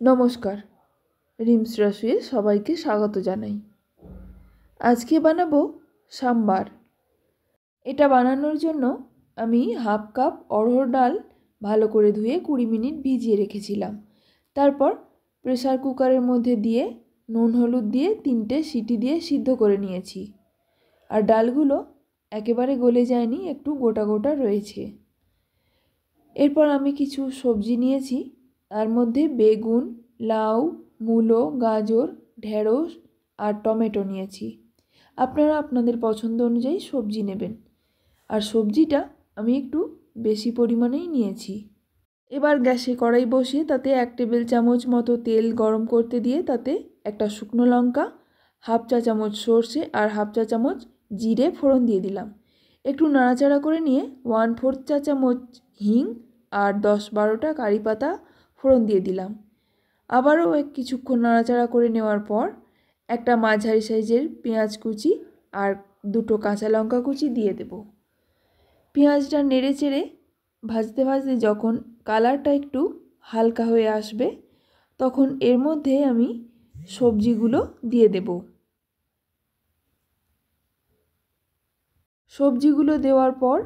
নমস্কার, রিমস রসুয়ে সবাইকে স্বাগত জানাই। আজকে বানাবো সাম্বার। এটা বানানোর জন্য আমি হাফ কাপ অড়হর ডাল ভালো করে ধুয়ে 20 মিনিট ভিজিয়ে রেখেছিলাম। তারপর প্রেসার কুকারের মধ্যে দিয়ে নুন হলুদ দিয়ে 3টে সিটি দিয়ে সিদ্ধ করে নিয়েছি। আর ডালগুলো একেবারে গলে যায়নি, একটু গোটা গোটা রয়েছে। এরপর আমি কিছু সবজি নিয়েছি, তার মধ্যে বেগুন, লাউ, মূলো, গাজর, ঢেঁড়স আর টমেটো নিয়েছি। আপনারা আপনাদের পছন্দ অনুযায়ী সবজি নেবেন। আর সবজিটা আমি একটু বেশি পরিমাণেই নিয়েছি। এবার গ্যাসে কড়াই বসিয়ে তাতে 1 টেবিল চামচ মতো তেল গরম করতে দিয়ে তাতে একটা শুকনো লঙ্কা, হাফ চা চামচ সর্ষে আর হাফ চা চামচ জিরে ফোড়ন দিয়ে দিলাম। একটু নাড়াচাড়া করে নিয়ে 1/4 চা চামচ হিং আর 10-12টা কারি পাতা ফোড়ন দিয়ে দিলাম। আবারও কিছুক্ষণ নাড়াচাড়া করে নেওয়ার পর একটা মাঝারি সাইজের পেঁয়াজ কুচি আর 2টো কাঁচা লঙ্কা কুচি দিয়ে দেব। পেঁয়াজটা নেড়ে চেড়ে ভাজতে ভাজতে যখন কালারটা একটু হালকা হয়ে আসবে তখন এর মধ্যে আমি সবজিগুলো দিয়ে দেব। সবজিগুলো দেওয়ার পর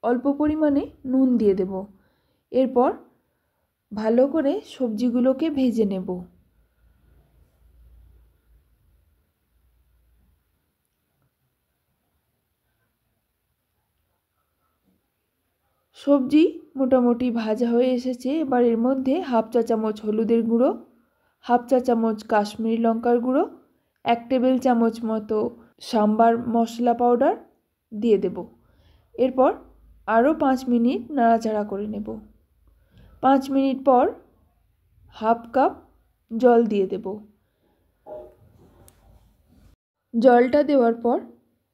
অল্প পরিমাণে নুন দিয়ে দেব। এরপর ভালো করে সবজিগুলোকে ভেজে নেব। সবজি মোটামুটি ভাজা হয়ে এসেছে। এবার এর মধ্যে হাফ চা চামচ হলুদের গুঁড়ো, হাফ চা চামচ কাশ্মীরি লঙ্কার গুঁড়ো, 1 টেবিল চামচ মতো সাম্বার মশলা পাউডার দিয়ে দেব। এরপর আরও 5 মিনিট নাড়াচাড়া করে নেব। 5 মিনিট পর হাফ কাপ জল দিয়ে দেব। জলটা দেওয়ার পর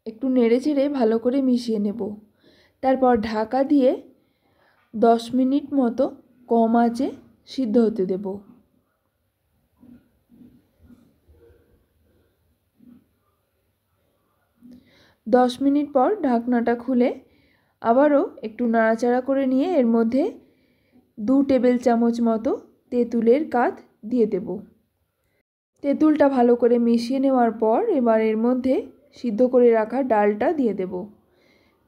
একটু নেড়েচেড়ে ভালো করে মিশিয়ে নেব। তারপর ঢাকা দিয়ে 10 মিনিট মতো কম আঁচে সিদ্ধ হতে দেব। 10 মিনিট পর ঢাকনাটা খুলে আবারও একটু নাড়াচাড়া করে নিয়ে এর মধ্যে 2 টেবিল চামচ মতো তেঁতুলের কাঠ দিয়ে দেব। তেঁতুলটা ভালো করে মিশিয়ে নেওয়ার পর এবার এর মধ্যে সিদ্ধ করে রাখা ডালটা দিয়ে দেব।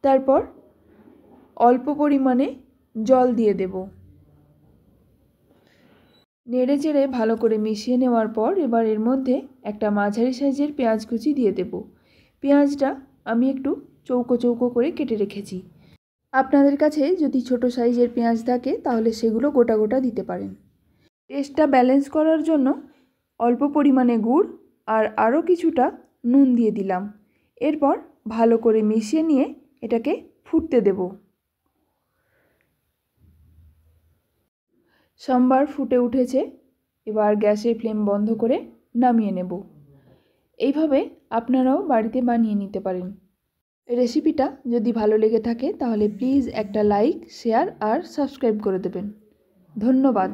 তারপর অল্প পরিমাণে জল দিয়ে দেব। নেড়ে চেড়ে ভালো করে মিশিয়ে নেওয়ার পর এবার এর মধ্যে একটা মাঝারি সাইজের পেঁয়াজ কুচি দিয়ে দেব। পেঁয়াজটা আমি একটু চৌকো চৌকো করে কেটে রেখেছি। আপনাদের কাছে যদি ছোট সাইজের পেঁয়াজ থাকে তাহলে সেগুলো গোটা গোটা দিতে পারেন। টেস্টটা ব্যালেন্স করার জন্য অল্প পরিমাণে গুড় আর আরও কিছুটা নুন দিয়ে দিলাম। এরপর ভালো করে মিশিয়ে নিয়ে এটাকে ফুটতে দেব। সাম্বার ফুটে উঠেছে। এবার গ্যাসের ফ্লেম বন্ধ করে নামিয়ে নেব। এইভাবে আপনারাও বাড়িতে বানিয়ে নিতে পারেন। রেসিপিটা যদি ভালো লেগে থাকে তাহলে প্লিজ একটা লাইক, শেয়ার আর সাবস্ক্রাইব করে দেবেন। ধন্যবাদ।